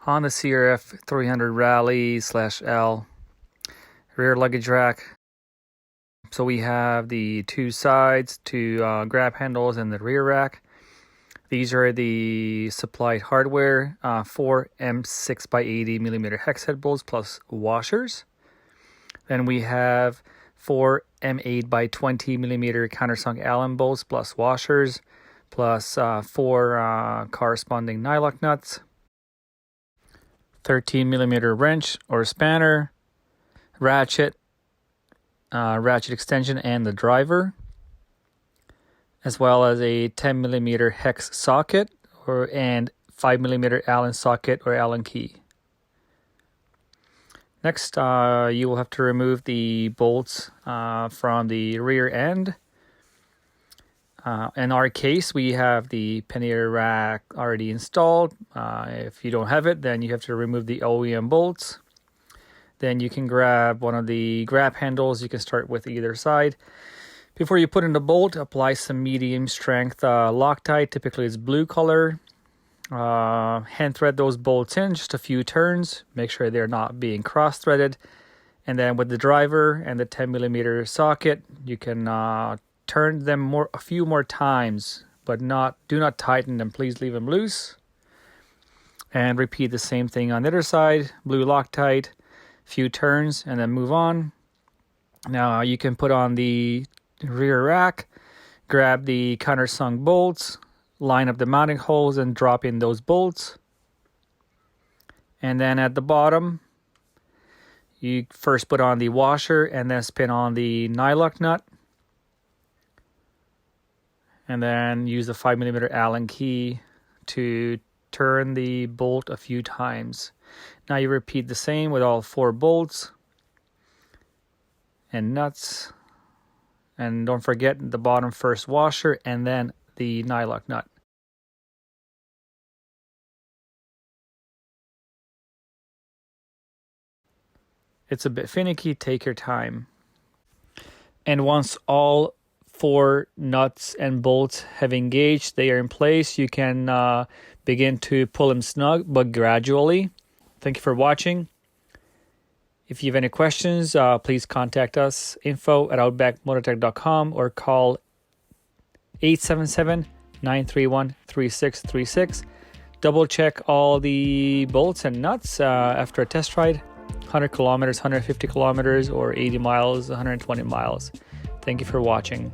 Honda CRF300Rally/L rear luggage rack. So we have the two sides, two grab handles, and the rear rack. These are the supplied hardware, 4 M6x80mm hex head bolts plus washers. Then we have 4 M8x20mm countersunk Allen bolts plus washers, plus 4 corresponding NYLOC nuts, 13mm wrench or spanner, ratchet, ratchet extension and the driver, as well as a 10mm hex socket and 5mm Allen socket or Allen key. Next, you will have to remove the bolts from the rear end. In our case, we have the pannier rack already installed. If you don't have it, then you have to remove the OEM bolts. Then you can grab one of the grab handles. You can start with either side. Before you put in the bolt, apply some medium strength LOCTITE. Typically it's blue color. Hand thread those bolts in just a few turns. Make sure they're not being cross threaded. And then with the driver and the 10mm socket, you can turn them a few more times, but do not tighten them. Please leave them loose. And repeat the same thing on the other side. Blue LOCTITE, few turns, and then move on. Now you can put on the rear rack, grab the countersunk bolts, line up the mounting holes and drop in those bolts. And then at the bottom, you first put on the washer and then spin on the NYLOC nut. And then use the 5mm Allen key to turn the bolt a few times. Now you repeat the same with all 4 bolts and nuts. And don't forget the bottom first washer and then the NYLOC nut. It's a bit finicky, take your time. And once all 4 nuts and bolts have engaged, they are in place, you can begin to pull them snug, but gradually. Thank you for watching. If you have any questions, please contact us, info@outbackmotortech.com, or call 877-931-3636. Double check all the bolts and nuts after a test ride, 100 kilometers, 150 kilometers, or 80 miles, 120 miles. Thank you for watching.